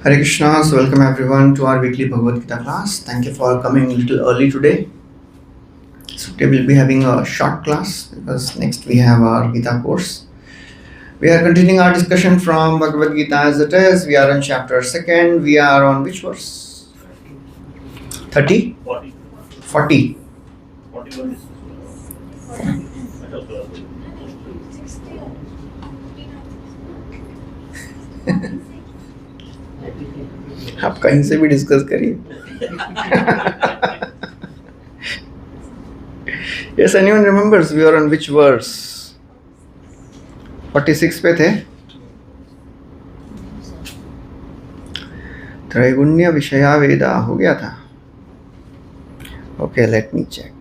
Hare Krishna, so welcome everyone to our weekly Bhagavad Gita class. Thank you for coming a little early today. So today we'll be having a short class because next we have our Gita course. We are continuing our discussion from Bhagavad Gita as it is. We are on chapter 2nd. We are on which verse? 30? 40. 40. 41 आप कहीं से भी discuss करिए. Yes, anyone remembers we are on which verse? 46 पे थे. त्रैगुण्य विषया वेदा हो गया था. Okay, let me check.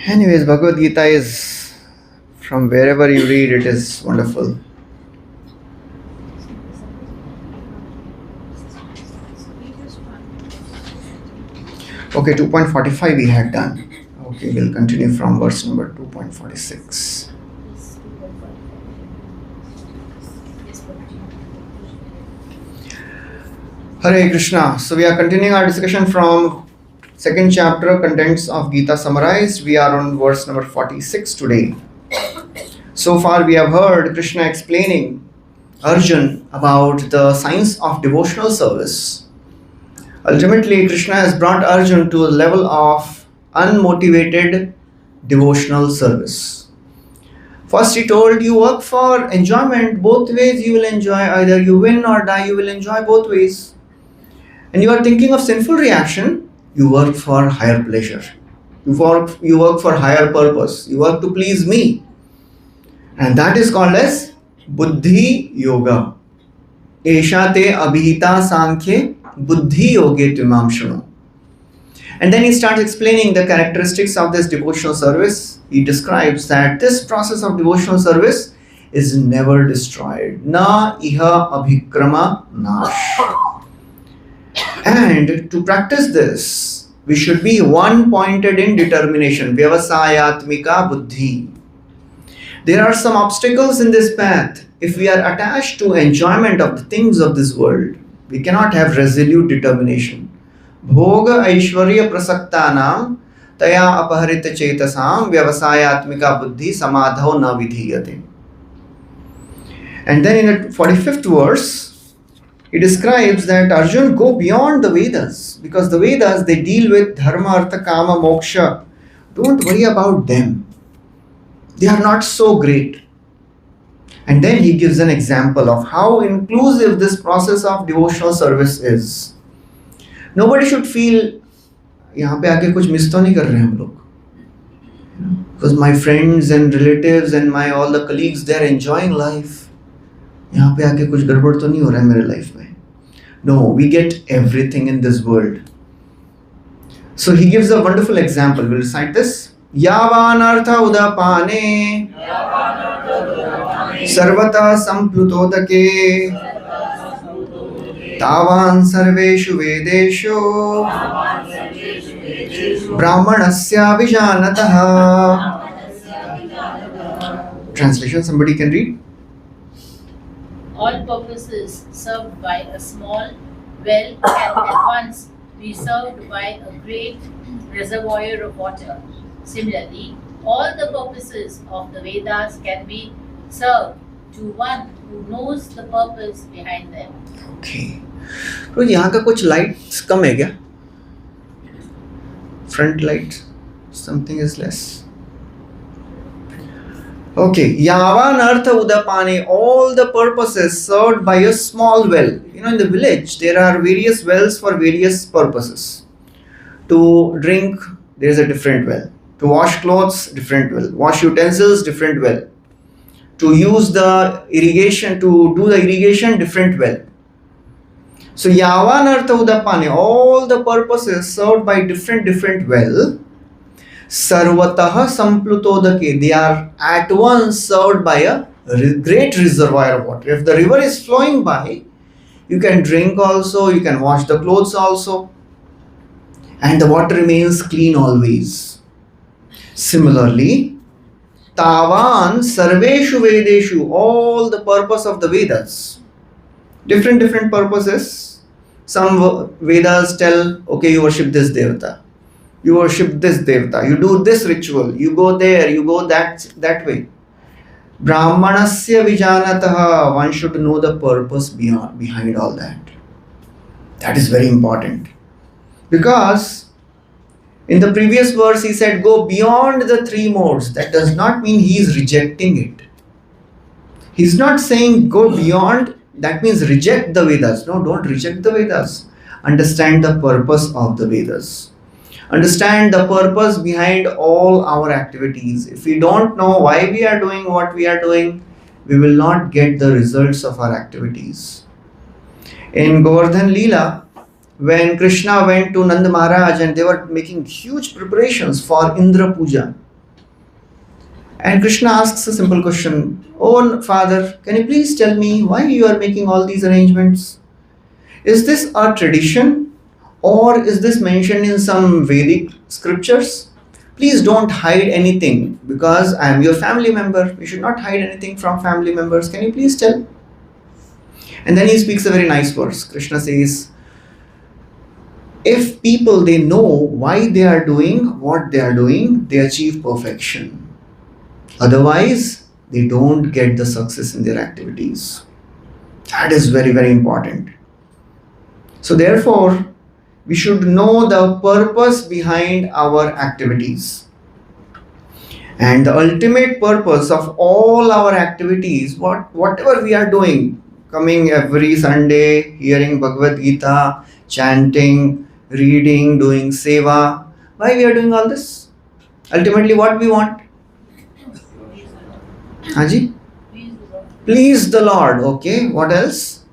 Anyways, Bhagavad Gita is, from wherever you read, it is wonderful. Okay, 2.45 we had done. Okay, we'll continue from verse number 2.46. Hare Krishna. So we are continuing our discussion from second chapter, contents of Gita summarized. We are on verse number 46 today. So far we have heard Krishna explaining Arjun about the science of devotional service. Ultimately, Krishna has brought Arjun to a level of unmotivated devotional service. First he told, you work for enjoyment, both ways you will enjoy, either you win or die, you will enjoy both ways. And you are thinking of sinful reaction, you work for higher pleasure. You work for higher purpose. You work to please me. And that is called as Buddhi Yoga. Esha te abhita sankhye Buddhi yoge tumam shruno. And then he starts explaining the characteristics of this devotional service. He describes that this process of devotional service is never destroyed. Na iha abhikrama nash. And to practice this, we should be one-pointed in determination. Vyavasayatmika buddhi. There are some obstacles in this path. If we are attached to enjoyment of the things of this world, we cannot have resolute determination. Bhoga aishwarya prasaktanam taya apaharita chetasam vyavasayatmika buddhi samadhau na vidhiyate. And then in the 45th verse, he describes that Arjun go beyond the Vedas, because the Vedas, they deal with dharma, artha, kama, moksha. Don't worry about them. They are not so great. And then he gives an example of how inclusive this process of devotional service is. Nobody should feel, यहाँ पे आके कुछ miss तो नहीं कर रहे हम लोग. Because my friends and relatives and my all the colleagues, they are enjoying life. यहाँ पे आके कुछ गड़बड़ तो नहीं हो रहा है मेरे लाइफ में. No, we get everything in this world. So he gives a wonderful example. We'll recite this. Yavanartha udapane sarvata samplutodake tavan sarveshu vedeshu brahmanasya vijanataha. Translation, somebody can read? All purposes served by a small well can at once be served by a great reservoir of water. Similarly, all the purposes of the Vedas can be served to one who knows the purpose behind them. Okay. तो यहाँ का कुछ lights कम है क्या? Front light, something is less. Okay, Yavan Artha Udapani, all the purposes served by a small well. You know, in the village, there are various wells for various purposes. To drink, there is a different well. To wash clothes, different well. Wash utensils, different well. To use the irrigation, to do the irrigation, different well. So, Yavan Artha Udapani, all the purposes served by different well. Sarvataha samplutodake, they are at once served by a great reservoir of water. If the river is flowing by, you can drink also, you can wash the clothes also, and the water remains clean always. Similarly, Tavan Sarveshu Vedeshu, all the purpose of the Vedas. Different purposes. Some Vedas tell, okay, you worship this Devata. You worship this Devata. You do this ritual. You go there. You go that way. Brahmanasya Vijanataha. One should know the purpose behind all that. That is very important. Because in the previous verse he said, go beyond the three modes. That does not mean he is rejecting it. He's not saying go beyond, that means reject the Vedas. No, don't reject the Vedas. Understand the purpose of the Vedas. Understand the purpose behind all our activities. If we don't know why we are doing what we are doing, we will not get the results of our activities. In Govardhan Leela, when Krishna went to Nand Maharaj and they were making huge preparations for Indra Puja, and Krishna asks a simple question, oh father, can you please tell me why you are making all these arrangements? Is this a tradition or is this mentioned in some Vedic scriptures? Please don't hide anything because I am your family member. You should not hide anything from family members. Can you please tell? And then he speaks a very nice verse. Krishna says, if people, they know why they are doing what they are doing, they achieve perfection. Otherwise, they don't get the success in their activities. That is very important. So therefore, we should know the purpose behind our activities. And the ultimate purpose of all our activities, whatever we are doing, coming every Sunday, hearing Bhagavad Gita, chanting, reading, doing seva, why we are doing all this? Ultimately, what we want? Haji? Please the Lord. Okay, what else?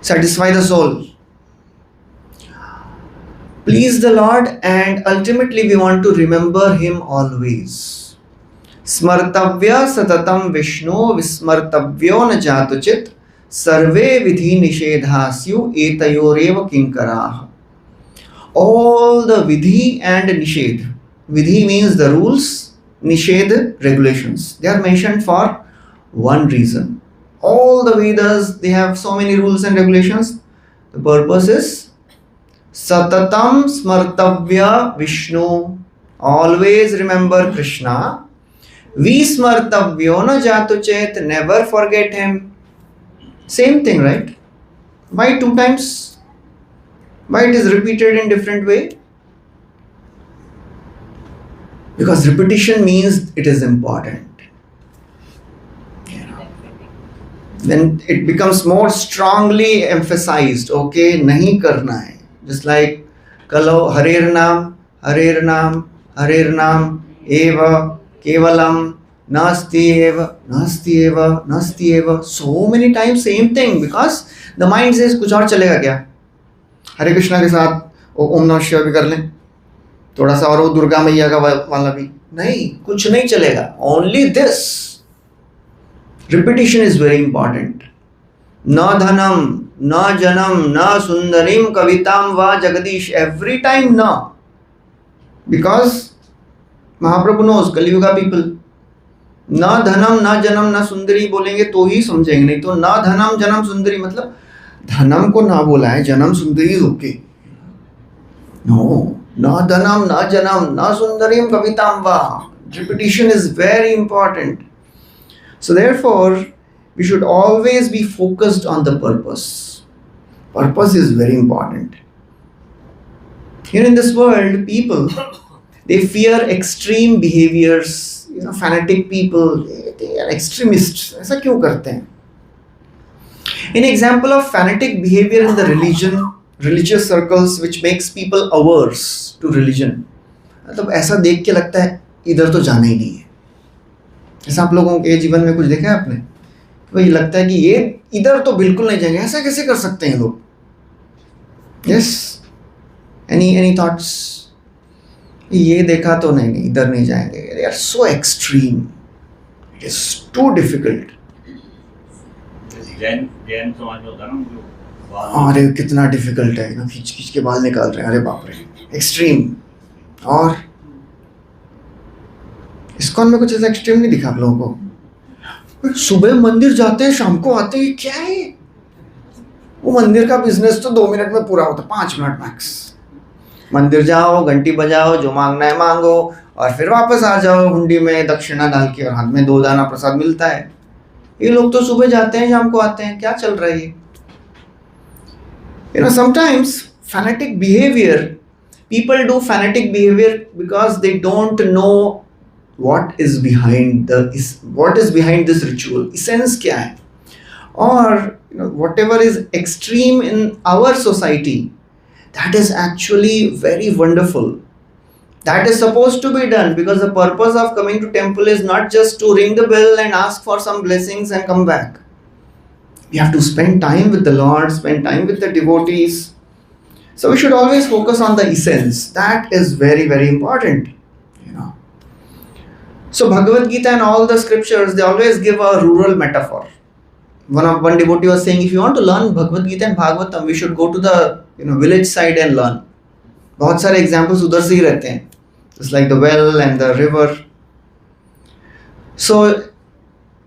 Satisfy the soul. Please the Lord, and ultimately we want to remember Him always. Smartavya satatam Vishnu vismartavyo na jatuchit sarve vidhi nishedhasyu etayoreva kinkarah. All the vidhi and nishedh. Vidhi means the rules, nishedh regulations. They are mentioned for one reason. All the Vedas, they have so many rules and regulations. The purpose is Satatam Smartavya Vishnu. Always remember Krishna. Vismartavyo na jatuchet. Never forget Him. Same thing, right? Why two times? Why it is repeated in different way? Because repetition means it is important. Then it becomes more strongly emphasized. Okay, nahi karna hai. Just like kalo Harer Nam, Harer Nam, Harer Nam, Eva, Kevalam, Nasti Eva, Nasti Eva, Nasti Eva. So many times same thing because the mind says कुछ और चलेगा क्या? हरे कृष्णा के साथ ओम नमः शिवाय भी कर लें, थोड़ा सा और वो दुर्गा मैया का वाला भी नहीं, कुछ नहीं चलेगा. Only this. Repetition is very important. Na dhanam, na janam, na sundarim, kavitam va jagadish. Every time na. Because Mahaprabhu knows, Kali Yuga people. Na dhanam, na janam, na sundari बोलेंगे तो ही समझेंगे, नहीं तो ना धनम जनम सुंदरी मतलब धनम को ना बोला है, जनम सुंदरी is okay. No, na dhanam, na janam, na sundarim, kavitam va. Repetition is very important. So therefore, we should always be focused on the purpose. Purpose is very important. Here in this world, people, they fear extreme behaviors. Fanatic people, they are extremists. ऐसा क्यों करते हैं? An example of fanatic behavior in the religious circles, which makes people averse to religion. मतलब ऐसा देख के लगता है इधर तो जाना ही नहीं है. ऐसा आप लोगों के जीवन में कुछ देखा है आपने? वही लगता है कि ये इधर तो बिल्कुल नहीं जाएंगे. ऐसा कैसे कर सकते हैं लोग? Yes? Any thoughts? ये देखा तो नहीं इधर नहीं जाएंगे. They are so extreme. It is too difficult. Jain समाज होता है ना, अरे कितना डिफिकल्ट है ना, खींच के बाल निकाल रहे हैं. अरे बाप रे, एक्सट्रीम. और इस्कॉन में कुछ ऐसा एक्सट्रीम नहीं दिखा आप लोगों को। सुबह मंदिर जाते हैं, शाम को आते हैं, क्या है वो मंदिर का बिजनेस तो 2 मिनट में पूरा होता है, 5 मिनट मैक्स। मंदिर जाओ, घंटी बजाओ, जो मांगना है मांगो और फिर वापस आ जाओ हुंडी में दक्षिणा डाल के, और हाथ में 2 दाना प्रसाद मिलता है। ये लोग तो सुबह जाते हैं, शाम को आते हैं, क्या चल रहा है ये? Sometimes fanatic behavior, people do fanatic behavior because they don't know what is behind this ritual, essence क्या है। और whatever is extreme in our society, that is actually very wonderful. That is supposed to be done, because the purpose of coming to temple is not just to ring the bell and ask for some blessings and come back. We have to spend time with the Lord, spend time with the devotees. So we should always focus on the essence. That is very, very important. So Bhagavad Gita and all the scriptures, they always give a rural metaphor. One devotee was saying, if you want to learn Bhagavad Gita and Bhagavatam, we should go to the village side and learn. बहुत सारे examples उधर से ही रहते हैं. It's like the well and the river. So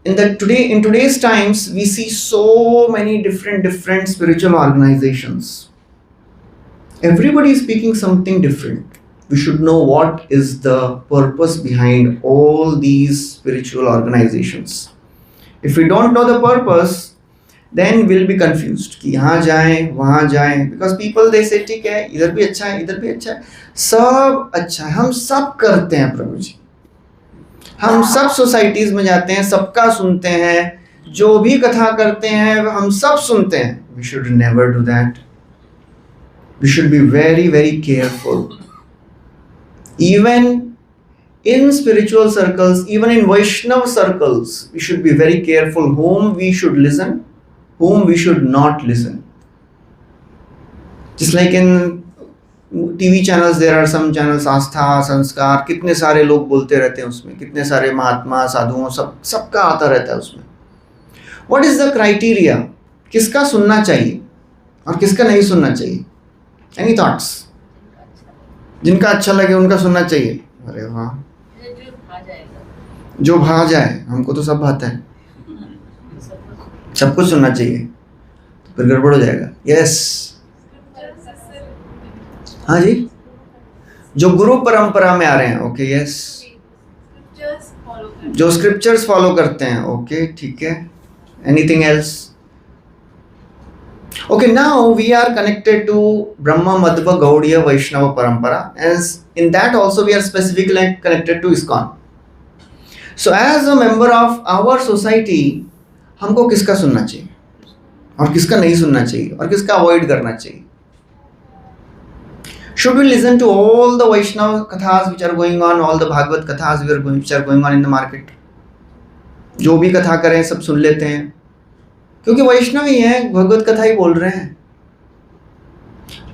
in today's times, we see so many different spiritual organizations. Everybody is speaking something different. We should know what is the purpose behind all these spiritual organizations. If we don't know the purpose, then we'll be confused कि यहाँ जाएं वहाँ जाएं, because people they say ठीक है, इधर भी अच्छा है, इधर भी अच्छा है, सब अच्छा है, हम सब करते हैं प्रभु जी, हम सब सोसाइटीज में जाते हैं, सबका सुनते हैं, जो भी कथा करते हैं हम सब सुनते हैं. We should never do that. We should be very, very careful. Even in spiritual circles, even in Vaishnava circles, we should be very careful whom we should listen, whom we should not listen. Just like in TV channels, there are some channels, आस्था, संस्कार, कितने सारे लोग बोलते रहते हैं उसमें, कितने सारे महात्मा साधुओं सबका आता रहता है उसमें. What is the criteria? किसका सुनना चाहिए और किसका नहीं सुनना चाहिए? Any thoughts? जिनका अच्छा लगे उनका सुनना चाहिए. अरे वाह, जो भा जाए, हमको तो सब भाता है, सब कुछ सुनना चाहिए, तो फिर गड़बड़ हो जाएगा. यस, हाँ जी, जो गुरु परंपरा में आ रहे हैं, ओके, यस, जो स्क्रिप्चर्स फॉलो करते हैं, ओके, ठीक है. Anything else? Okay, now we are connected to Brahma Madhva Gaudiya Vaishnava Parampara, as in that also we are specifically connected to ISKCON. So as a member of our society, हमको किसका सुनना चाहिए और किसका नहीं सुनना चाहिए और किसका अवॉइड करना चाहिए? Should we listen to all the Vaishnava kathas which are going on, all the Bhagavad kathas which are going on in the market? जो भी कथा करें सब सुन लेते हैं क्योंकि वैष्णव ही हैं, भगवत कथा ही बोल रहे हैं.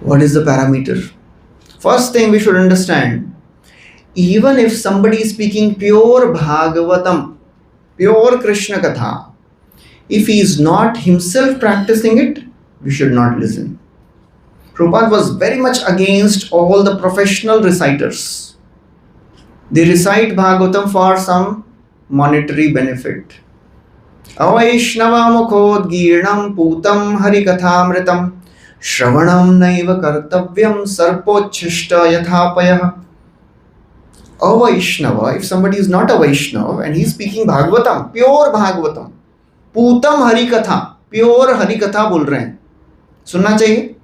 What is the parameter? First thing we should understand, even if somebody is speaking pure Bhagavatam, pure Krishna katha, if he is not himself practicing it, we should not listen. Prabhupada was very much against all the professional reciters. They recite Bhagavatam for some monetary benefit. अवैष्णवा मुखोद्गीर्णं पूतं हरिकथामृतं श्रवणं नैव कर्तव्यं सर्पोच्छिष्ट यथापयः. A Vaishnava, if somebody is not a Vaishnava and he is speaking Bhagavatam, pure Bhagavatam, पूतम Harikatha, pure Harikatha बोल रहे हैं, सुनना चाहिए?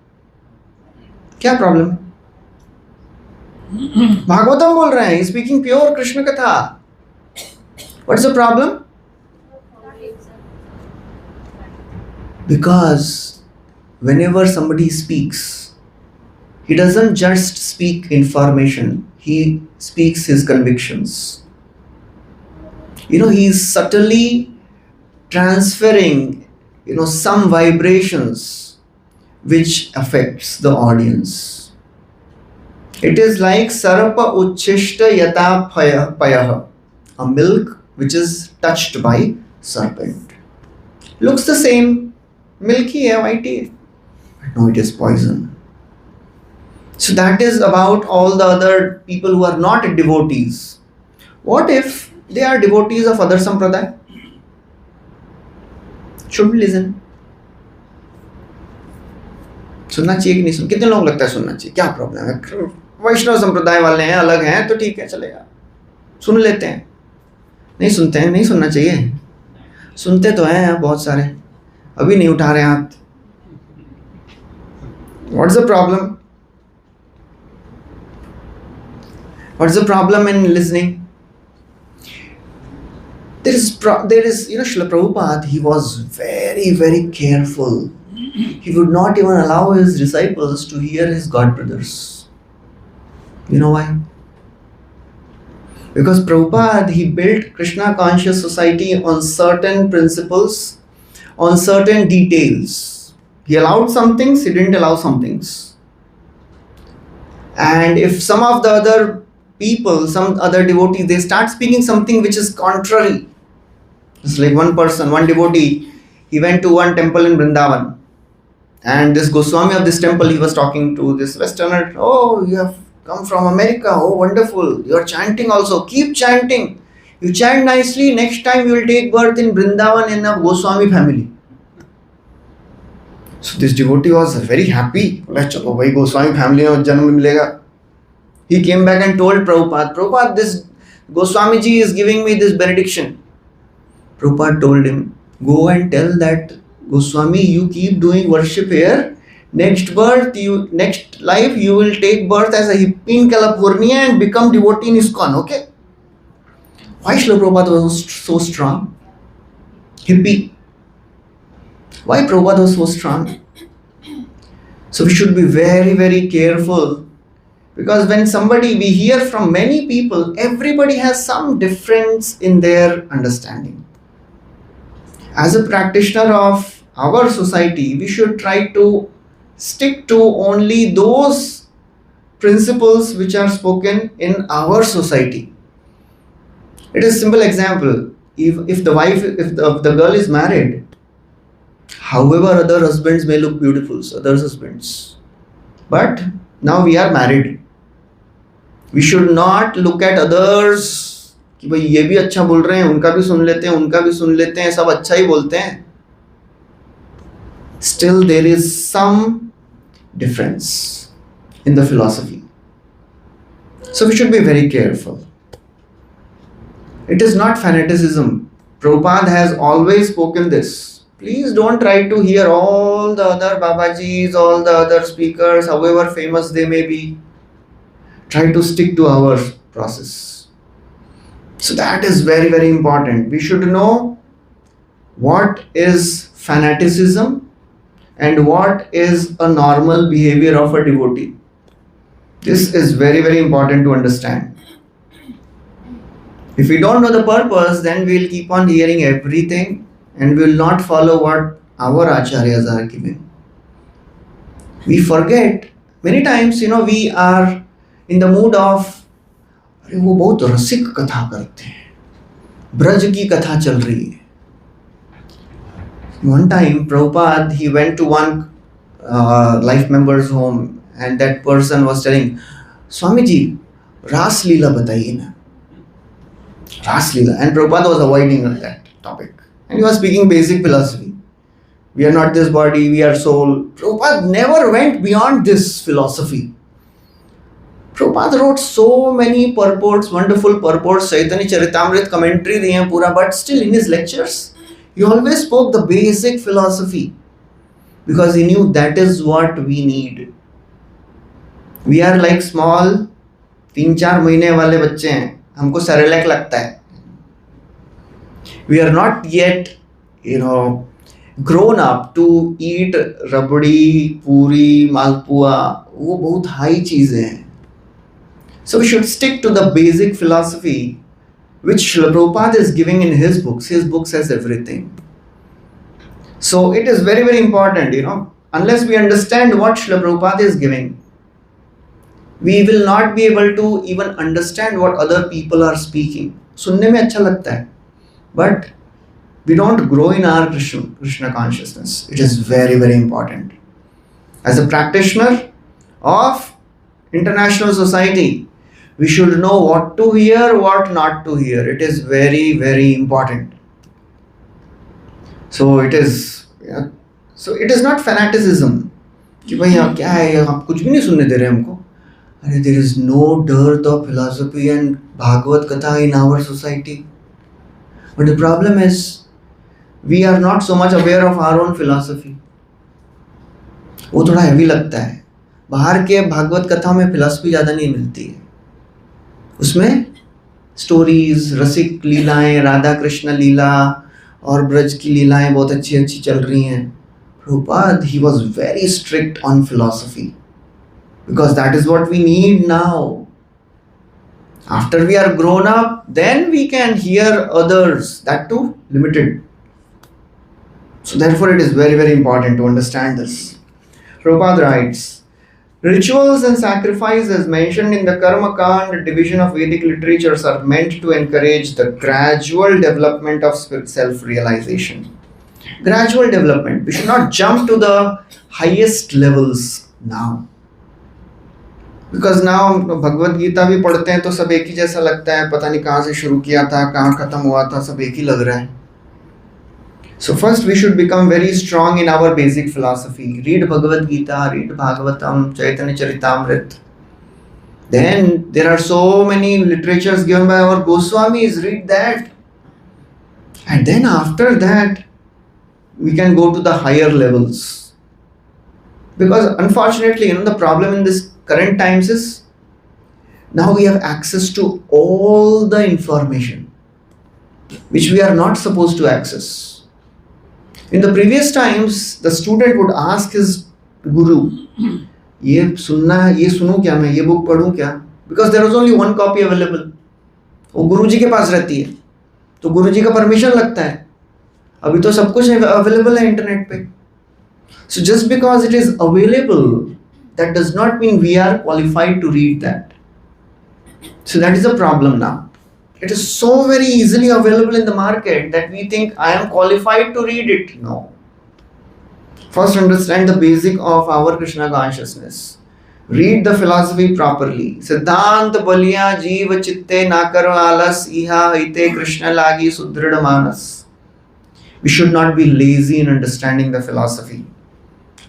क्या problem है? भागवतम बोल रहे हैं, स्पीकिंग प्योर कृष्ण कथा. What's the problem? Because whenever somebody speaks, he doesn't just speak information, he speaks his convictions. He is subtly transferring, some vibrations which affects the audience. It is like sarapa uchishta yata payah, a milk which is touched by serpent. Looks the same, milky है, whitey है, but no, it is poison. So that is about all the other people who are not devotees, What if they are devotees of other sampradaya? Should we listen? सुनना चाहिए कि नहीं सुन? कितने लोग लगता है सुनना चाहिए? क्या प्रॉब्लम है? वैष्णव संप्रदाय वाले हैं, अलग हैं, तो ठीक है, चलेगा, सुन लेते हैं. नहीं सुनते हैं, नहीं सुनना चाहिए. सुनते तो हैं बहुत सारे, अभी नहीं उठा रहे हाथ. What's the problem? What's the problem in listening? There is, Srila Prabhupada, he was very, very careful. He would not even allow his disciples to hear his god brothers. You know why? Because Prabhupada, he built Krishna conscious society on certain principles, on certain details. He allowed some things, he didn't allow some things. And if some of the other people, some other devotees, they start speaking something which is contrary. It's like one person, one devotee, he went to one temple in Vrindavan. And this Goswami of this temple, he was talking to this Westerner. Oh, you have come from America. Oh, wonderful. You are chanting also. Keep chanting. You chant nicely. Next time you will take birth in Vrindavan in a Goswami family. So this devotee was very happy. Chalo bhai, Goswami family mein janam milega. He came back and told Prabhupada, Prabhupada, this Goswami ji is giving me this benediction. Prabhupada told him, go and tell that Goswami, you keep doing worship here. Next life, you will take birth as a hippie in California and become devotee in ISKCON, okay? Why Srila Prabhupada was so strong? Hippie. Why Prabhupada was so strong? So we should be very, very careful. Because when we hear from many people, everybody has some difference in their understanding. As a practitioner of our society, we should try to stick to only those principles which are spoken in our society. It is a simple example. If the girl is married, however other husbands may look beautiful, so other husbands. But now we are married. We should not look at others कि भाई ये भी अच्छा बोल रहे हैं, उनका भी सुन लेते हैं, उनका भी सुन लेते हैं, सब अच्छा ही बोलते हैं. Still there is some difference in the philosophy. So we should be very careful. It is not fanaticism. Prabhupada has always spoken this. Please don't try to hear all the other Babajis, all the other speakers, however famous they may be. Try to stick to our process. So that is very, very important. We should know what is fanaticism and what is a normal behavior of a devotee. This is very, very important to understand. If we don't know the purpose, then we will keep on hearing everything and we will not follow what our acharyas are giving. We forget, many times, we are in the mood of, अरे वो बहुत रसिक कथा करते हैं, ब्रज की कथा चल रही है. One time, Prabhupada, he went to one life member's home and that person was telling, Swami ji, Ras Leela बताइए ना. Ras Leela. And Prabhupada was avoiding that topic. And he was speaking basic philosophy. We are not this body, we are soul. Prabhupada never went beyond this philosophy. Prabhupada wrote so many purports, wonderful purports, Chaitanya Charitamrita commentary दिए हैं पूरा, but still in his lectures, he always spoke the basic philosophy because he knew that is what we need. We are like small, 3-4 महीने वाले बच्चे हैं, हमको Cerelac लगता है. We are not yet, grown up to eat rabdi, puri, malpua. वो बहुत high चीजें हैं. So we should stick to the basic philosophy which Srila Prabhupada is giving in his books. His book says everything. So it is very, very important, unless we understand what Srila Prabhupada is giving, we will not be able to even understand what other people are speaking. सुनने में अच्छा लगता है, but we don't grow in our Krishna consciousness. It is very, very important. As a practitioner of international society, We should know what to hear, what not to hear. It is very, very important. So it is, yeah. So it is not fanaticism. कि भाई यहाँ क्या है, आप कुछ भी नहीं सुनने दे रहे हमको. अरे there is no dearth of philosophy and Bhagavad Katha in our society. But the problem is, we are not so much aware of our own philosophy. वो थोड़ा हैवी लगता है. बाहर के भागवत कथा में फिलॉसफी ज़्यादा नहीं मिलती है. उसमें स्टोरीज, रसिक लीलाएं, राधा कृष्ण लीला और ब्रज की लीलाएं बहुत अच्छी अच्छी चल रही हैं. Prabhupada, he was very strict on philosophy because that is what we need now. After we are grown up, then we can hear others, that too limited. So therefore it is very, very important to understand this. Prabhupada writes, rituals and sacrifices mentioned in the Karma Kand division of Vedic literatures are meant to encourage the gradual development of self-realization. Gradual development. We should not jump to the highest levels now. Because now Bhagavad Gita भी पढ़ते हैं तो सब एक ही जैसा लगता है, पता नहीं कहाँ से शुरू किया था, कहाँ खत्म हुआ था, सब एक ही लग रहा है. So first we should become very strong in our basic philosophy. Read Bhagavad Gita, read Bhagavatam, Chaitanya Charitamrita. Then there are so many literatures given by our Goswamis, read that. And then after that, we can go to the higher levels. Because unfortunately, the problem in this current times is, now we have access to all the information, which we are not supposed to access. In the previous times, the student would ask his guru, ये सुनना है, ये सुनूं क्या मैं, ये book पढ़ूं क्या? Because there was only one copy available. वो गुरु जी के पास रहती है, तो गुरु जी का परमिशन लगता है. अभी तो सब कुछ अवेलेबल है इंटरनेट पे. So just because it is available, that does not mean we are qualified to read that. So that is a problem now. It is so very easily available in the market that we think I am qualified to read it. No. First understand the basic of our Krishna consciousness. Read the philosophy properly. Siddhant baliya jeev chitte nakar alas iha ite Krishna lagi sudhrida manas. We should not be lazy in understanding the philosophy.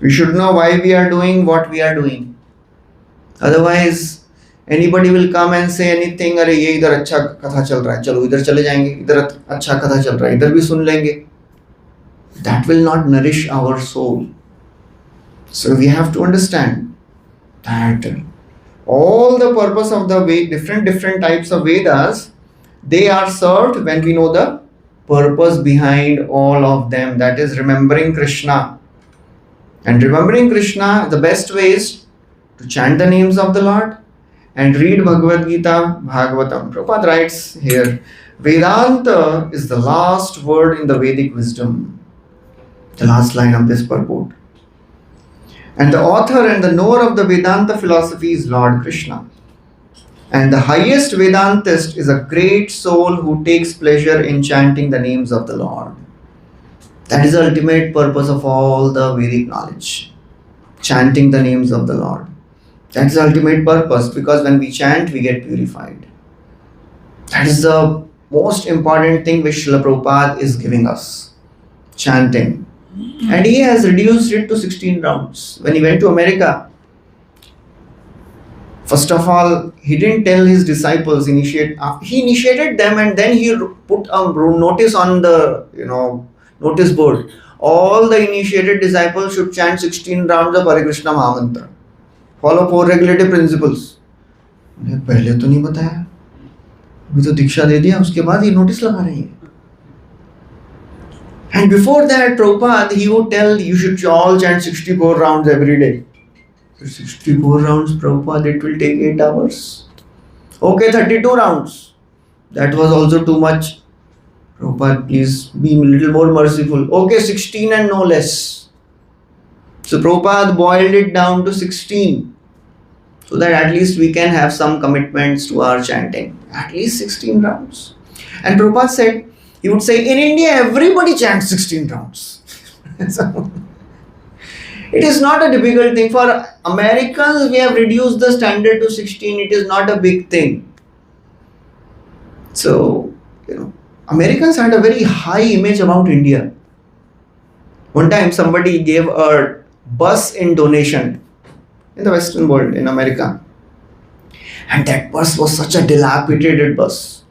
We should know why we are doing what we are doing. Otherwise, anybody will come and say anything, अरे ये इधर अच्छा कथा चल रहा है, चलो इधर चले जाएंगे, इधर अच्छा कथा चल रहा है, इधर भी सुन लेंगे. That will not nourish our soul. So we have to understand that all the purpose of the different types of Vedas, they are served when we know the purpose behind all of them. That is remembering Krishna. And remembering Krishna, the best way is to chant the names of the Lord and read Bhagavad Gita, Bhagavatam. Prabhupada writes here, Vedanta is the last word in the Vedic wisdom. The last line of this purport. And the author and the knower of the Vedanta philosophy is Lord Krishna. And the highest Vedantist is a great soul who takes pleasure in chanting the names of the Lord. That is the ultimate purpose of all the Vedic knowledge. Chanting the names of the Lord. That is the ultimate purpose, because when we chant, we get purified. That is the most important thing which Srila Prabhupada is giving us. Chanting. And he has reduced it to 16 rounds. When he went to America, first of all, he didn't tell his disciples, he initiated them, and then he put a notice on the notice board. All the initiated disciples should chant 16 rounds of Hare Krishna Mahamantra. Follow 4 regulative principles. पहले तो नहीं बताया, अभी तो दीक्षा दे दिया, उसके बाद ये नोटिस लगा रही है. And before that, Prabhupada, he would tell you should all chant 64 rounds every day. 64 rounds, Prabhupada, it will take 8 hours. Okay, 32 rounds. That was also too much. Prabhupada, please be a little more merciful. Okay, 16 and no less. So Prabhupada boiled it down to 16. So that at least we can have some commitments to our chanting. At least 16 rounds. And Prabhupada said, he would say, in India, everybody chants 16 rounds. So, It is not a difficult thing. For Americans, we have reduced the standard to 16. It is not a big thing. So, Americans had a very high image about India. One time, somebody gave a bus in donation in the Western world, in America. And that bus was such a dilapidated bus.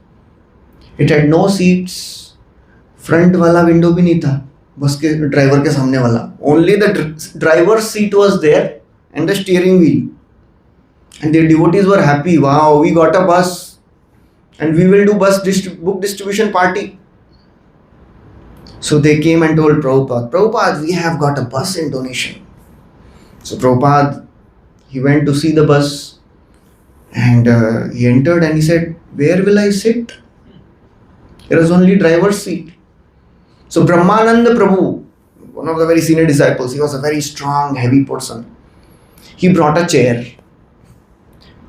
It had no seats. Front wala window bhi nahi tha. Bus ke driver ke samne wala. Only the driver's seat was there and the steering wheel. And the devotees were happy. Wow, we got a bus. And we will do book distribution party. So they came and told Prabhupada, we have got a bus in donation. So Prabhupada, he went to see the bus and he entered and he said, where will I sit? There was only driver's seat. So Brahmananda Prabhu, one of the very senior disciples, he was a very strong, heavy person. He brought a chair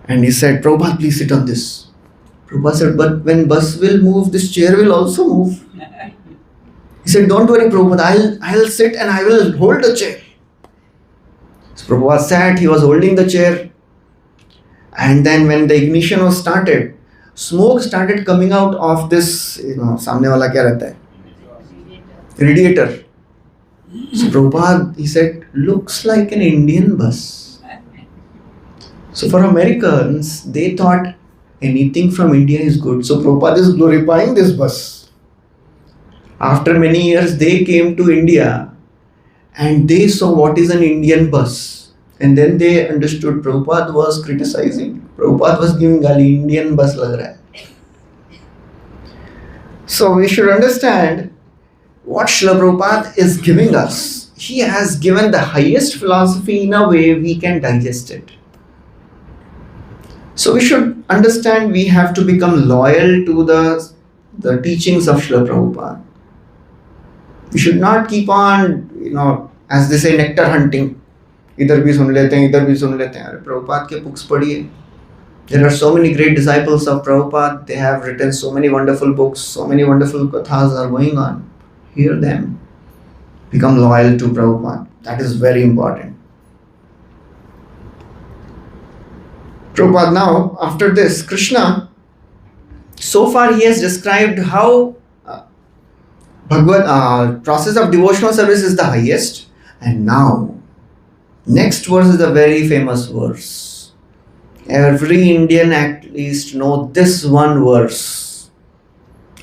and he said, Prabhupada, please sit on this. Prabhupada said, but when bus will move, this chair will also move. He said, don't worry, Prabhupada, I'll sit and I will hold the chair. So Prabhupada sat, he was holding the chair. And then when the ignition was started, smoke started coming out of this, samne wala kya rehta hai? Radiator. So Prabhupada, he said, looks like an Indian bus. So for Americans, they thought anything from India is good. So Prabhupada is glorifying this bus. After many years, they came to India and they saw what is an Indian bus. And then they understood Prabhupada was criticizing. Prabhupada was giving gali, Indian bus lag raha hai. So we should understand what Srila Prabhupada is giving us. He has given the highest philosophy in a way we can digest it. So we should understand we have to become loyal to the teachings of Srila Prabhupada. We should not keep on, as they say, nectar hunting. इधर भी सुन लेते हैं, इधर भी सुन लेते हैं. अरे प्रभुपाद के books पढ़िए. There are so many great disciples of Prabhupada. They have written so many wonderful books. So many wonderful kathas are going on. Hear them. Become loyal to Prabhupada. That is very important. Prabhupada now, after this, Krishna, so far he has described how Bhagavad process of devotional service is the highest. And now, next verse is a very famous verse. Every Indian at least know this one verse.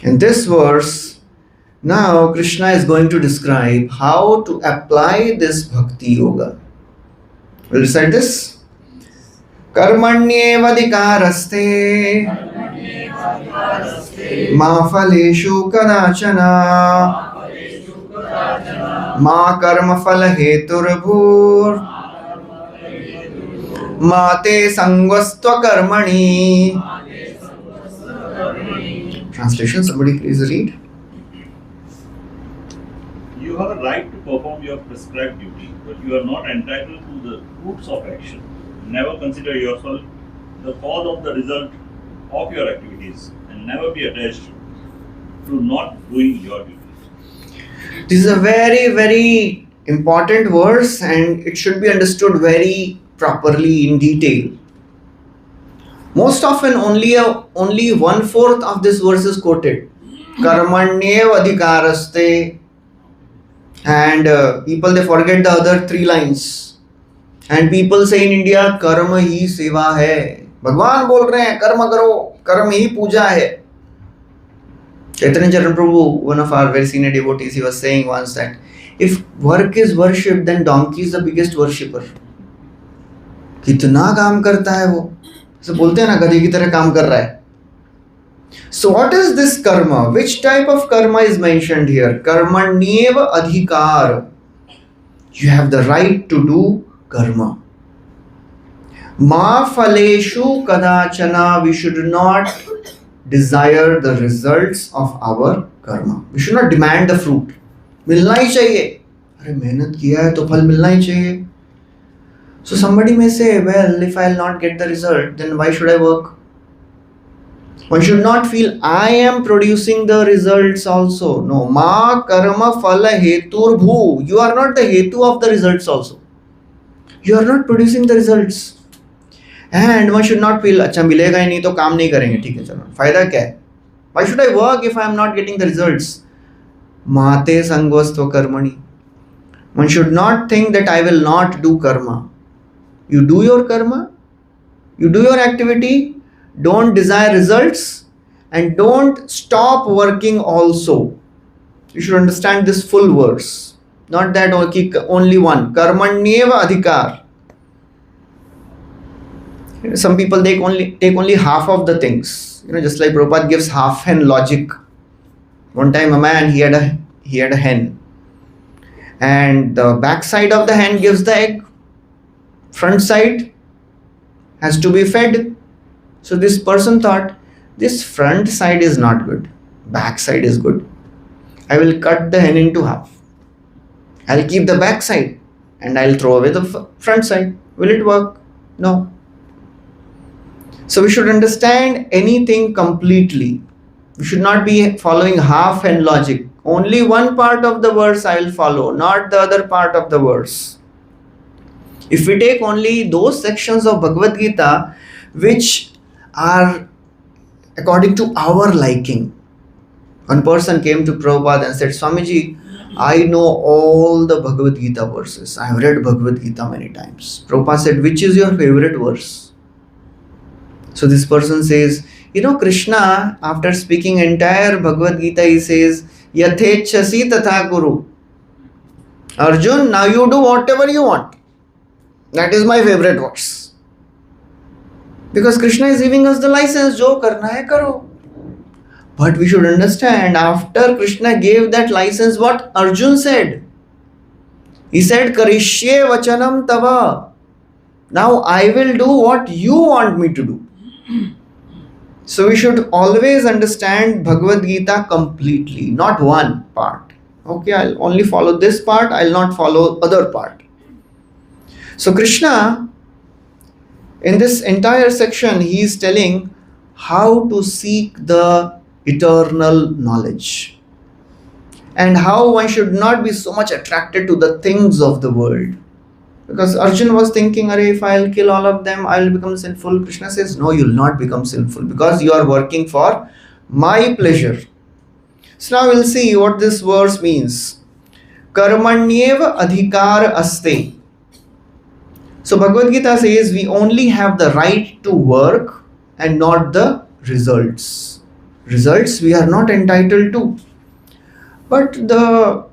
In this verse, now Krishna is going to describe how to apply this bhakti yoga. We'll recite this. Karmanyevadikaraste ma phaleshu kadachana ma karma phala heturbhur ma te sangvastva karmani. Translation, somebody please read. You have a right to perform your prescribed duty, but you are not entitled to the fruits of action. Never consider yourself the cause of the result of your activities and never be attached to not doing your duty. This is a very, very important verse and it should be understood very properly in detail. Most often only 1/4 of this verse is quoted. Karmanyev adhikaraste. And people, they forget the other 3 lines. And people say in India, karma hi seva hai. Bhagwan bol rahe hain, karma karo, karma hi puja hai. Chaitanya Charan Prabhu, one of our very senior devotees, he was saying once that if work is worship, then donkey is the biggest worshipper. कितना काम करता है वो, ऐसे बोलते हैं ना, गधे की तरह काम कर रहा है. So what is this karma? Which type of karma is mentioned here? Karmanyeva adhikar. You have the right to do karma. Ma phaleshu kadachana. We should not desire the results of our karma. We should not demand the fruit. मिलना ही चाहिए. अरे मेहनत किया है तो फल मिलना ही चाहिए. So somebody may say, well, if I'll not get the result, then why should I work? One should not feel I am producing the results also. No. Ma karma phala hetur bhu. You are not the hetu of the results also. you are not producing the results. And one should not feel, अच्छा मिलेगा ही नहीं तो काम नहीं करेंगे, ठीक है चलो, फायदा क्या है? Why should I work if I am not getting the results? Mahate sangvastva karmani. One should not think that I will not do karma. You do your karma, you do your activity, don't desire results, and don't stop working also. You should understand this full verse. Not that only one. Karmanyeva adhikar. Some people take only half of the things. Just like Prabhupada gives half hen logic. One time a man, he had a hen. And the back side of the hen gives the egg. Front side has to be fed. So this person thought, this front side is not good. Back side is good. I will cut the hen into half. I'll keep the back side and I'll throw away the front side. Will it work? No. So we should understand anything completely. We should not be following half and logic. Only one part of the verse I will follow, not the other part of the verse. If we take only those sections of Bhagavad Gita which are according to our liking. One person came to Prabhupada and said, Swamiji, I know all the Bhagavad Gita verses. I have read Bhagavad Gita many times. Prabhupada said, which is your favorite verse? So this person says, Krishna, after speaking entire Bhagavad Gita, he says, Yathechasi tatha kuru. Arjun, now you do whatever you want. That is my favorite verse. Because Krishna is giving us the license, jo karna hai karo. But we should understand, after Krishna gave that license, what Arjun said. He said, Karishye vachanam tava. Now I will do what you want me to do. So we should always understand Bhagavad Gita completely, not one part. Okay, I'll only follow this part, I'll not follow other part. So Krishna, in this entire section, he is telling how to seek the eternal knowledge and how one should not be so much attracted to the things of the world. Because Arjun was thinking, if I'll kill all of them, I'll become sinful. Krishna says, no, you'll not become sinful because you are working for my pleasure. So now we'll see what this verse means. Karmanyeva adhikar aste. So Bhagavad Gita says we only have the right to work and not the results. Results we are not entitled to. But the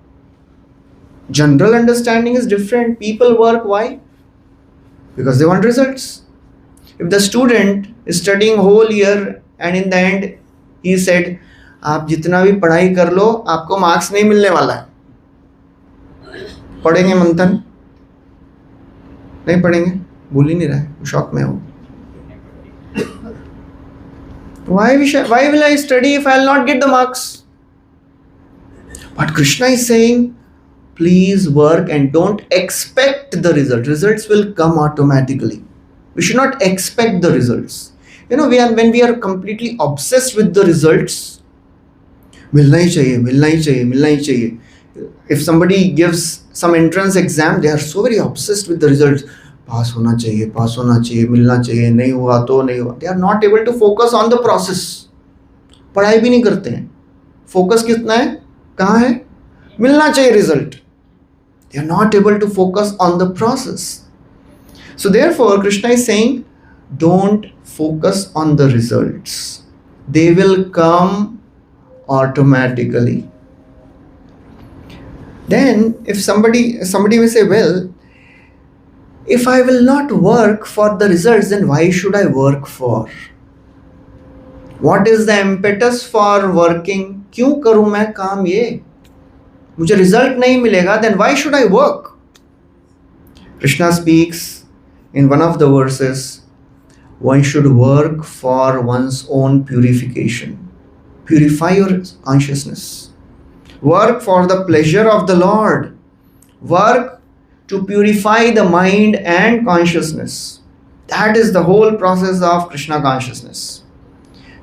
general understanding is different. People work, why? Because they want results. If the student is studying whole year and in the end he said, आप जितना भी पढ़ाई कर लो, आपको marks नहीं मिलने वाला है. पढ़ेंगे मंथन? नहीं पढ़ेंगे? भूल ही नहीं रहा है, शौक में हो. Why will I study if I will not get the marks? But Krishna is saying, please work and don't expect the result. Results will come automatically. We should not expect the results. When we are completely obsessed with the results, milna hi chahiye, milna hi chahiye, milna hi chahiye. If somebody gives some entrance exam, they are so very obsessed with the results. पास होना चाहिए, मिलना चाहिए, नहीं हुआ तो नहीं हुआ. They are not able to focus on the process. पढ़ाई भी नहीं करते हैं. Focus कितना है? कहाँ है? मिलना चाहिए result. They are not able to focus on the process. So therefore, Krishna is saying, don't focus on the results. They will come automatically. Then, if somebody may say, well, if I will not work for the results, then why should I work for? What is the impetus for working? क्यों करूँ मैं काम ये? मुझे result नहीं मिलेगा, then why should I work? Krishna speaks in one of the verses, one should work for one's own purification. Purify your consciousness. Work for the pleasure of the Lord. Work to purify the mind and consciousness. That is the whole process of Krishna consciousness.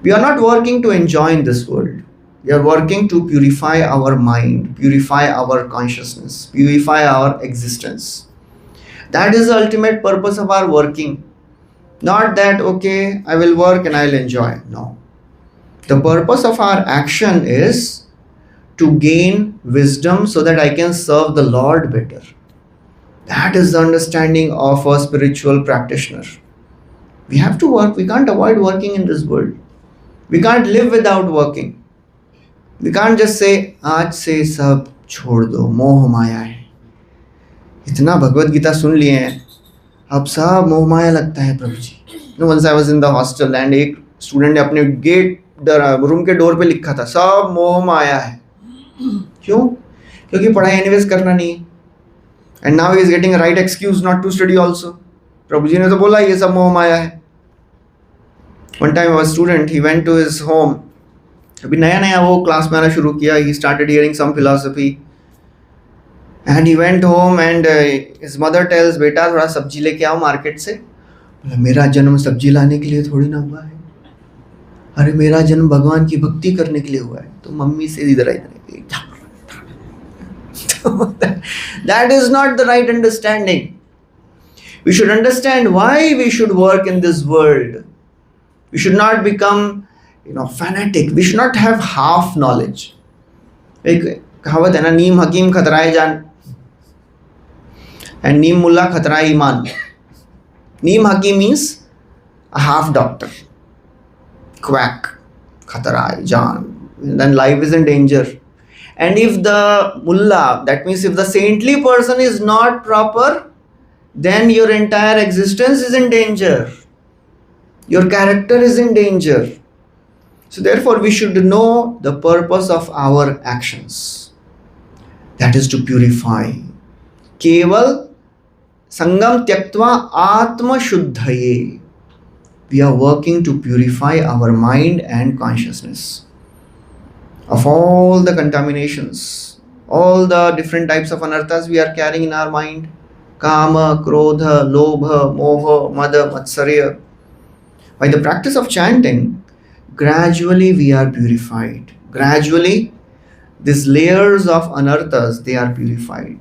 We are not working to enjoy in this world. We are working to purify our mind, purify our consciousness, purify our existence. That is the ultimate purpose of our working. Not that, okay, I will work and I'll enjoy. No. The purpose of our action is to gain wisdom so that I can serve the Lord better. That is the understanding of a spiritual practitioner. We have to work. We can't avoid working in this world. We can't live without working. We can't just say, आज से सब छोड़ दो, मोह माया है. इतना भगवद गीता सुन लिए हैं, अब सब मोह माया लगता है प्रभु जी. Once I was in the hostel and एक स्टूडेंट ने अपने गेट रूम के डोर पे लिखा था, सब मोह माया है. क्यों? क्योंकि पढ़ाई एनीवेज करना नहीं है. And now he is getting a right excuse not to study also. प्रभु जी ने तो बोला ये सब मोह माया है. One time I was a student, he went to his home. अभी नया नया वो क्लास में आना शुरू किया. He started hearing some philosophy. And he went home and his mother tells, बेटा थोड़ा सब्जी लेके आओ मार्केट से. बोला मेरा जन्म सब्जी लाने के लिए थोड़ी ना हुआ है. अरे मेरा जन्म भगवान की भक्ति करने के लिए हुआ है. तो मम्मी से इधर इधर. That is not the right understanding. We should understand why we should work in this world. We should not become, fanatic. We should not have half knowledge. एक कहावत है ना, नीम हकीम खतराए जान and Neem Mulla खतराए Iman. Neem Hakim means a half doctor. Quack, khatarai, jaan. Then life is in danger. And if the mullah, that means if the saintly person is not proper, then your entire existence is in danger. Your character is in danger. So therefore we should know the purpose of our actions. That is to purify. Keval Sangam Tyaktva Atma Shuddhaye. We are working to purify our mind and consciousness of all the contaminations, all the different types of anarthas we are carrying in our mind. Kama, Krodha, Lobha, Moha, Mada, Matsarya. By the practice of chanting, gradually we are purified. Gradually, these layers of anarthas, they are purified.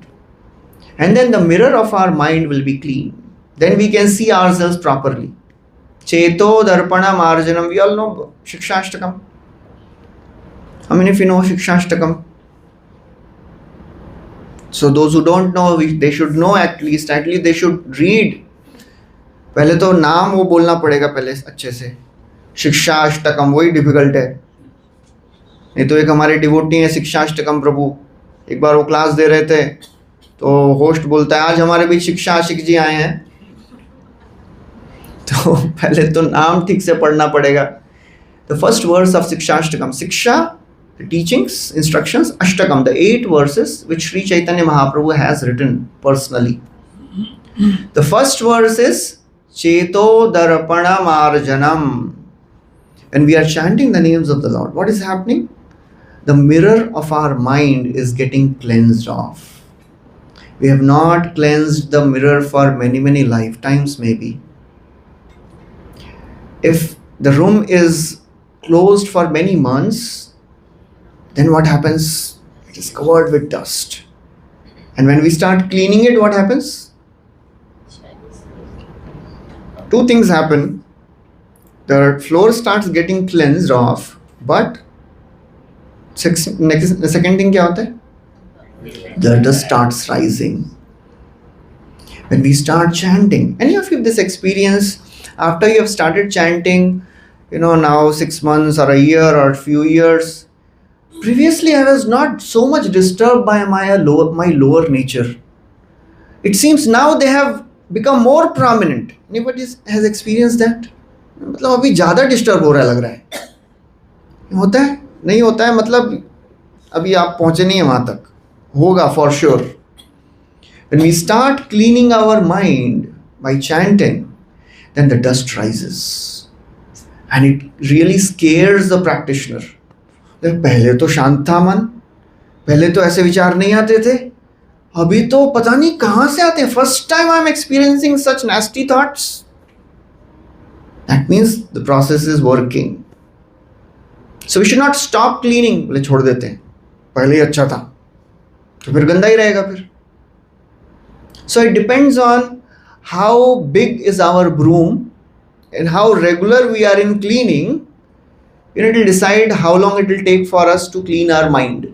And then the mirror of our mind will be clean. Then we can see ourselves properly. Cheto Darpana Marjanam. We all know Shikshashtakam. How many of you know Shikshashtakam? So those who don't know, they should know at least they should read. पहले तो नाम वो बोलना पड़ेगा पहले अच्छे से. शिक्षाष्टकम वही डिफिकल्ट है. नहीं तो एक हमारे डिवोटी हैं शिक्षाष्टकम प्रभु, एक बार वो क्लास दे रहे थे तो होस्ट बोलता है आज हमारे बीच शिक्षा आशिक जी आए हैं. तो पहले तो नाम ठीक से पढ़ना पड़ेगा. द फर्स्ट वर्स ऑफ शिक्षाष्टकम, शिक्षा, the teachings, instructions, Ashtakam, the 8 verses which Sri Chaitanya Mahaprabhu has written personally. The first verse is Cheto Darpana Marjanam. When we are chanting the names of the Lord, what is happening? The mirror of our mind is getting cleansed off. We have not cleansed the mirror for many, many lifetimes maybe. If the room is closed for many months, then what happens? It is covered with dust. And when we start cleaning it, what happens? 2 things happen. The floor starts getting cleansed off, but the second thing क्या होता है? The dust starts rising. When we start chanting, any of you have this experience after you have started chanting, now 6 months or a year or a few years. Previously, I was not so much disturbed by my lower nature. It seems now they have become more prominent. Anybody has experienced that? मतलब अभी ज़्यादा disturb हो रहा है लग रहा है. होता है? नहीं होता है मतलब अभी आप पहुँचे नहीं हैं वहाँ तक. होगा for sure. When we start cleaning our mind by chanting, then the dust rises. And it really scares the practitioner. पहले तो शांत था मन, पहले तो ऐसे विचार नहीं आते थे, अभी तो पता नहीं कहां से आते हैं. First time I am experiencing such nasty thoughts. That means the process is working. So we should not stop cleaning. बोले छोड़ देते हैं, पहले ही अच्छा था तो फिर गंदा ही रहेगा. फिर So it depends on how big is our broom and how regular we are in cleaning. It will decide how long it will take for us to clean our mind.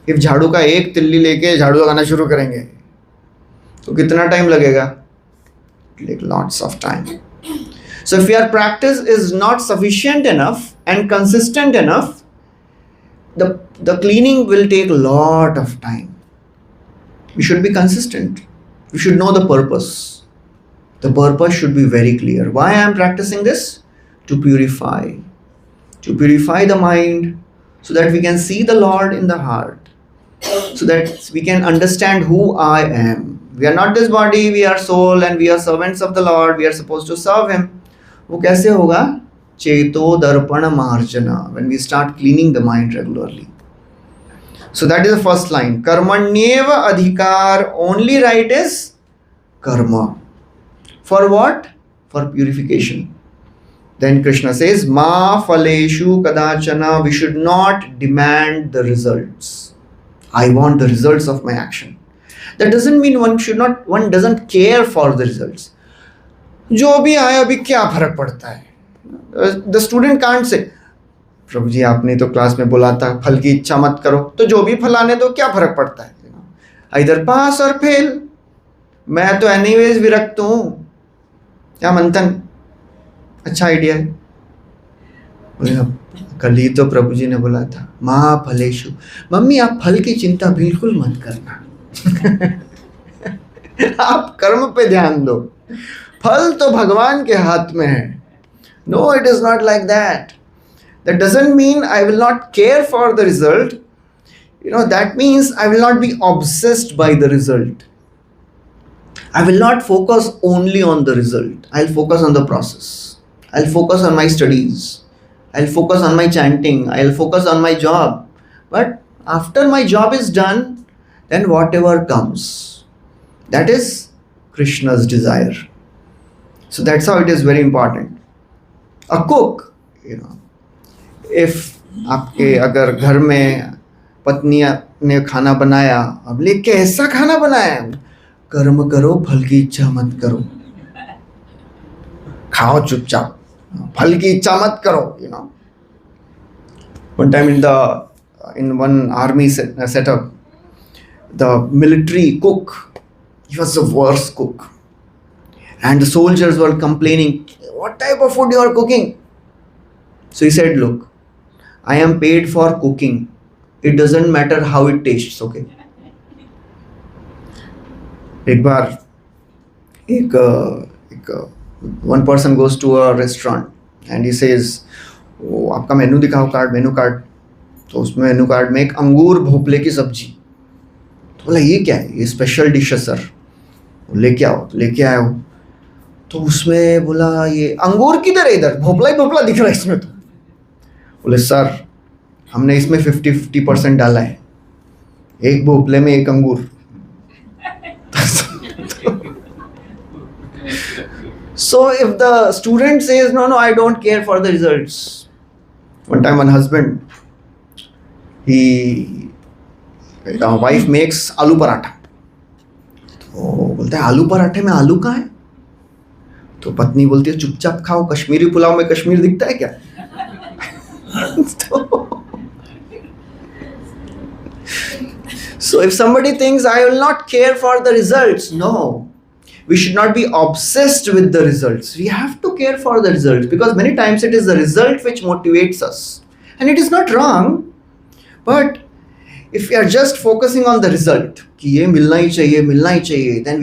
If झाड़ू का एक तिल्ली लेके झाड़ू लगाना शुरू करेंगे तो कितना टाइम लगेगा? It will take lots of time. So if your practice is not sufficient enough and consistent enough, the cleaning will take a lot of time. We should be consistent. We should know the purpose. The purpose should be very clear. Why I am practicing this? To purify. To purify the mind so that we can see the Lord in the heart. So that we can understand who I am. We are not this body, we are soul and we are servants of the Lord. We are supposed to serve Him. वो कैसे होगा? चेतो दर्पण मार्जना. When we start cleaning the mind regularly. So that is the first line. Karmanyeva adhikar. Only right is karma. For what? For purification. Then Krishna says, Ma phaleshu kadachana. We should not demand the results. I want the results of my action. That doesn't mean one doesn't care for the results. जो भी आया अभी क्या फर्क पड़ता है? The student can't say, प्रभु जी आपने तो क्लास में बोला था फल की इच्छा मत करो, तो जो भी फल आने दो, क्या फर्क पड़ता है? इधर पास और फेल, मैं तो एनीवेज विरक्त हूँ. क्या मंथन? अच्छा आइडिया है. बोले कल ही तो प्रभु जी ने बोला था माँ फलेशु. मम्मी आप फल की चिंता बिल्कुल मत करना. आप कर्म पे ध्यान दो. फल तो भगवान के हाथ में है. No, it is not like that. That doesn't mean I will not care for the result. That means I will not be obsessed by the result. I will not focus only on the result. I'll focus on the process. I'll focus on my studies. I'll focus on my chanting. I'll focus on my job. But after my job is done, then whatever comes. That is Krishna's desire. So that's how it is very important. A cook, if आपके अगर घर में पत्नी ने खाना बनाया, अब ले कैसा खाना बनाया? कर्म करो, फल की इच्छा मत करो. खाओ चुपचाप, फल की इच्छा मत करो. One time in one army setup, the military cook, he was the worst cook, and the soldiers were complaining, what type of food you are cooking? So he said, look, I am paid for cooking. It doesn't matter how it tastes, okay? एक बार one person goes to a restaurant and he says, वो आपका मेनू दिखाओ, menu card. तो उसमें menu card में एक अंगूर भोपले की सब्जी. तो बोला ये क्या है? ये स्पेशल डिश है सर, लेके आओ. तो लेके आया हो. तो उसमें बोला ये अंगूर किधर है? इधर भोपला ही भोपला दिख रहा है इसमें. तो बोले सर हमने इसमें 50% डाला है, एक भोपले में एक अंगूर. So if the student says no, I don't care for the results. One time one husband, wife makes आलू पराठा. तो बोलता है आलू पराठे में आलू कहाँ है? तो पत्नी बोलती है चुपचाप खाओ, कश्मीरी पुलाव में कश्मीर दिखता है क्या? So if somebody thinks I will not care for the results, no. We should not be obsessed with the results. We have to care for the results because many times it is the result which motivates us. And it is not wrong. But if we are just focusing on the result, कि ये मिलना ही चाहिए, then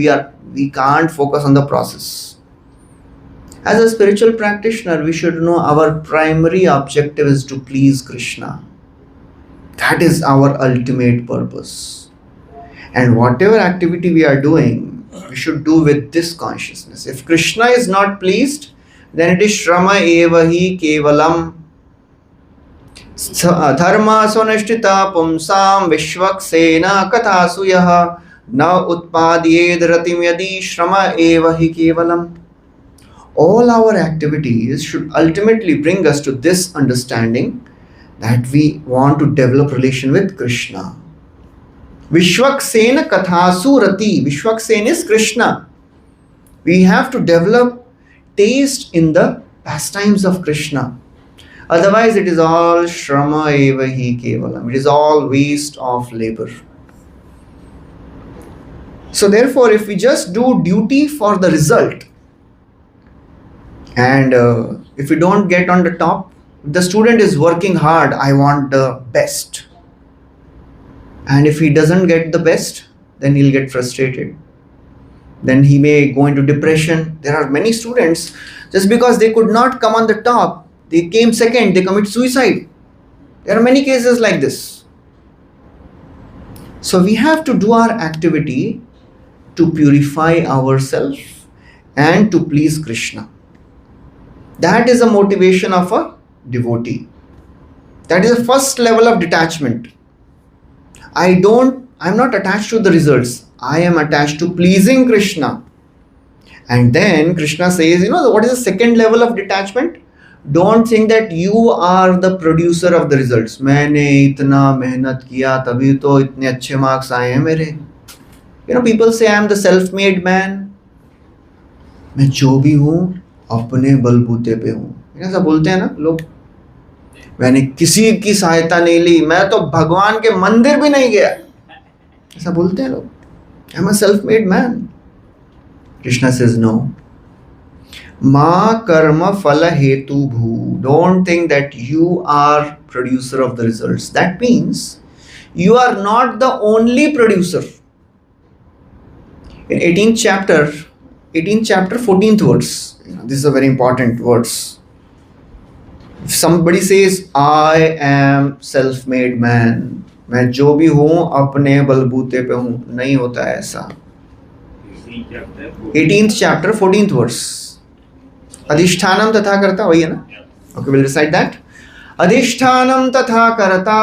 we can't focus on the process. As a spiritual practitioner, we should know our primary objective is to please Krishna. That is our ultimate purpose. And whatever activity we are doing, we should do with this consciousness. If Krishna is not pleased, then it is Shrama eva hi kevalam. Dharma sonashtita pumsam vishvaksena kathasuyaha na utpadyed ratim yadi Shrama eva hi kevalam. All our activities should ultimately bring us to this understanding that we want to develop relation with Krishna. Vishwaksena Kathasu Rati. Vishwaksen is Krishna. We have to develop taste in the pastimes of Krishna. Otherwise, it is all Shrama eva hi kevalam. It is all waste of labor. So, therefore, if we just do duty for the result, and if we don't get on the top, the student is working hard, I want the best. And if he doesn't get the best, then he'll get frustrated. Then he may go into depression. There are many students, just because they could not come on the top, they came second, they commit suicide. There are many cases like this. So we have to do our activity to purify ourselves and to please Krishna. That is a motivation of a devotee. That is the first level of detachment. I'm not attached to the results. I am attached to pleasing Krishna. And then Krishna says, what is the second level of detachment? Don't think that you are the producer of the results. मैंने इतना मेहनत किया तभी तो इतने अच्छे marks आए हैं मेरे. People say I am the self-made man. मैं जो भी हूँ अपने बलबूते पे हूँ. ऐसा बोलते हैं ना लोग. मैंने किसी की सहायता नहीं ली, मैं तो भगवान के मंदिर भी नहीं गया. ऐसा बोलते हैं लोग. I am a self-made man. Krishna says no. Ma karma phala hetu bhu. Don't think that you are producer of the results. That means you are not the only producer. In 18th chapter, 14th verse. This is a very important verse. If somebody says, I am self-made man, मैं जो भी हूँ अपने बलबूते पे हूँ, नहीं होता है ऐसा. 18th chapter, 14th verse. अधिष्ठानम तथा कर्ता, वही है ना? Okay, we'll recite that. अधिष्ठानम तथा कर्ता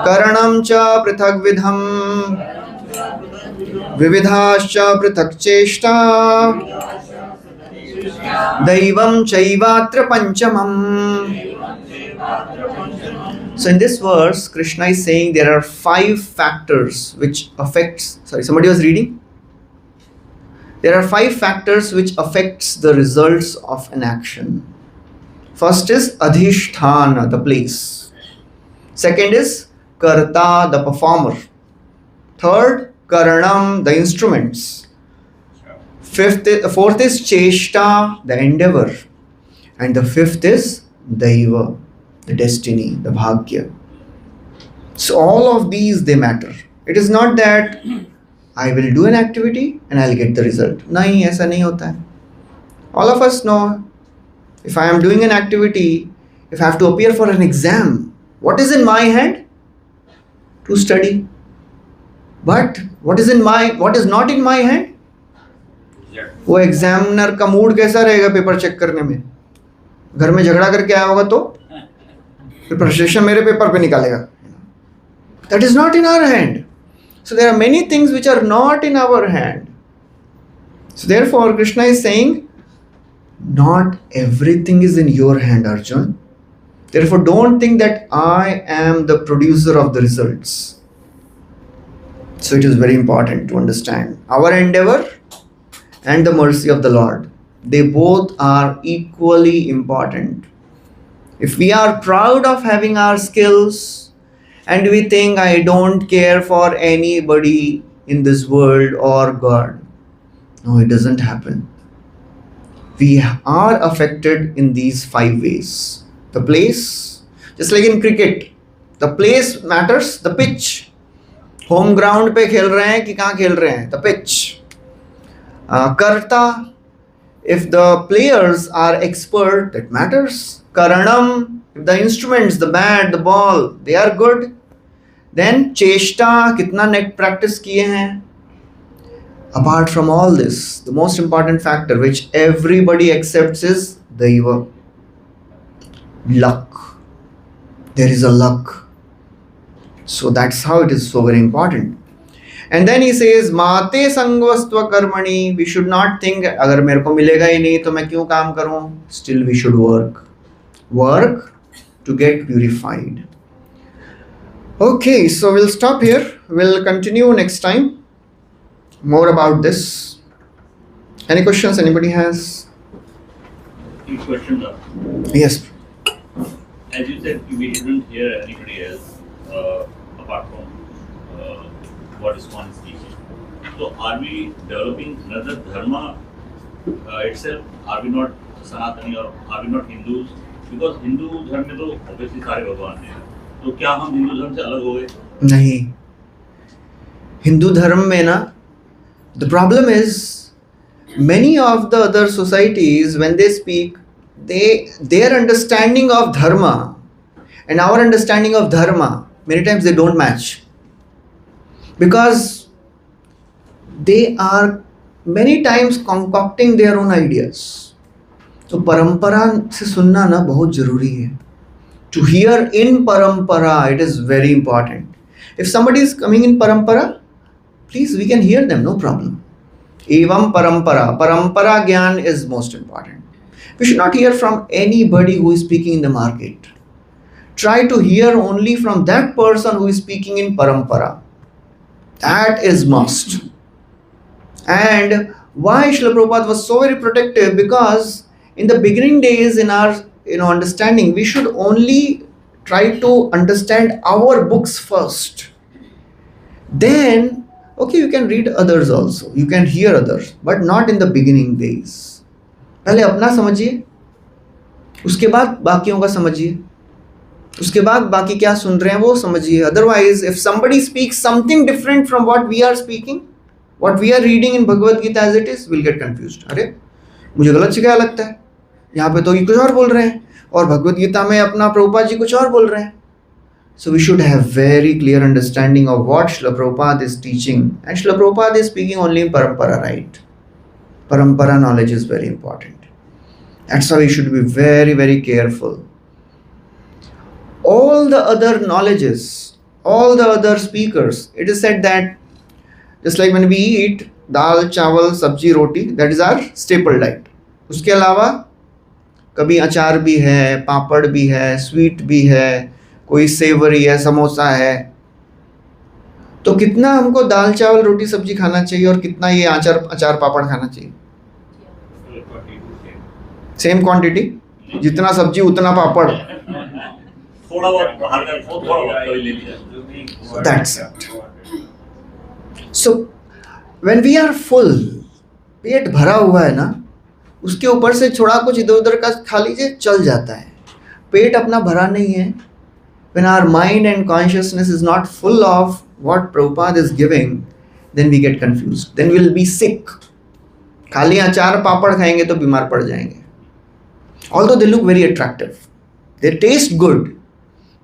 करणम च पृथक विधम विविधाश्च पृथक चेष्टा Deivam चैवात्र पंचमम. So in this verse, Krishna is saying there are 5 factors which affects. Sorry, somebody was reading. There are 5 factors which affects the results of an action. First is adhishthana, the place. Second is karta, the performer. Third, karanam, the instruments. Fourth is cheshta, the endeavor. And the fifth is daiva, the destiny, the bhagya. So all of these, they matter. It is not that I will do an activity and I'll get the result. Nahi, aisa nahi hota hai. All of us know, if I am doing an activity, if I have to appear for an exam, what is in my hand? To study. But what is not in my hand? वो examiner का mood कैसा रहेगा paper check करने में? घर में झगड़ा करके आया होगा तो फिर फ्रस्ट्रेशन मेरे पेपर पे निकालेगा. That is not in our hand. So there are many things which are not in our hand. So therefore Krishna is saying, not everything is in your hand, Arjun. Therefore don't think that I am the producer of the results. So it is very important to understand our endeavor and the mercy of the Lord. They both are equally important. If we are proud of having our skills and we think I don't care for anybody in this world or God, no, it doesn't happen. We are affected in these 5 ways. The place, just like in cricket, the place matters, the pitch. Home ground पे खेल रहे हैं कि कहाँ खेल रहे हैं? The pitch. Karta, if the players are expert, that matters. Karanam, if the instruments, the bat, the ball, they are good. Then cheshta, kitna net practice kiye hain. Apart from all this, the most important factor which everybody accepts is daiva. Luck. There is a luck. So that's how it is so very important. And then he says, Mate sangvastva karmani. We should not think, agar mere ko milega hi nahi, to main kyun kaam karu? Still we should work. Work to get purified. Okay, so we'll stop here. We'll continue next time. More about this. Any questions anybody has? Few questions are. Yes. As you said, we didn't hear anybody else apart from what ISKCON is teaching. So, are we developing another dharma itself? Are we not Sanatani or are we not Hindus? Because Hindu धर्म में तो obviously सारे भगवान हैं. तो क्या हम हिंदू धर्म से अलग हो गए? नहीं. हिंदू धर्म में ना, the problem is many of the other societies when they speak, their understanding of dharma and our understanding of dharma many times they don't match, because they are many times concocting their own ideas. तो परंपरा से सुनना ना बहुत जरूरी है. To hear in parampara, it is very important. If somebody is coming in parampara, please, we can hear them, no problem. Evam parampara. Parampara gyan is most important. We should not hear from anybody who is speaking in the market. Try to hear only from that person who is speaking in parampara. That is must. And why Srila Prabhupada was so very protective? Because in the beginning days in our understanding, we should only try to understand our books first. Then, okay, you can read others also. You can hear others, but not in the beginning days. पहले अपना समझिए, उसके बाद बाकियों का समझिए, उसके बाद बाकी क्या सुन रहे हैं वो समझिए. Otherwise, if somebody speaks something different from what we are speaking, what we are reading in Bhagavad Gita as it is, we'll get confused. अरे मुझे गलत से क्या लगता है, यहाँ पे तो ये कुछ और बोल रहे हैं और भगवद गीता में अपना प्रभुपाद जी कुछ और बोल रहे हैं. So we should have very clear understanding of what Srila Prabhupada is teaching. And Srila Prabhupada is speaking only in parampara, right? Parampara knowledge is very important. That's why we should be very, very careful. All the other knowledges, all the other speakers, it is said that just like when we eat dal, chawal, sabji, roti, that is our staple diet. उसके अलावा कभी अचार भी है, पापड़ भी है, sweet भी है, कोई सेवरी है, समोसा है. तो कितना हमको दाल चावल रोटी सब्जी खाना चाहिए और कितना ये अचार पापड़ खाना चाहिए? सेम क्वांटिटी, जितना सब्जी उतना पापड़. थोड़ा बहुत बाहर का थोड़ा बहुत ले लिया. That's it. So when we are full, पेट भरा हुआ है ना, उसके ऊपर से थोड़ा कुछ इधर उधर का खा लीजिए, चल जाता है. पेट अपना भरा नहीं है. When our mind and consciousness is not full of what Prabhupada is giving, then we get confused. Then we will be sick. खाली अचार पापड़ खाएंगे तो बीमार पड़ जाएंगे. Although they look very attractive, they taste good,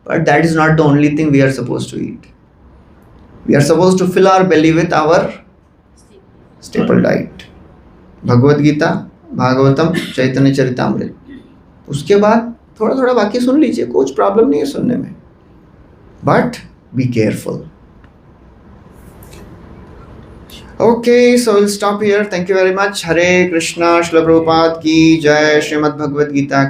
but that is not the only thing we are supposed to eat. We are supposed to fill our belly with our staple diet. Bhagavad Gita, Bhagavatam, चैतन्य चरितामृत. उसके बाद थोड़ा थोड़ा बाकी सुन लीजिए, कुछ problem नहीं है सुनने में. But be careful. Okay, so we'll stop here. Thank you very much. Hare Krishna. Srila Prabhupada ki jai. Srimad Bhagavad Gita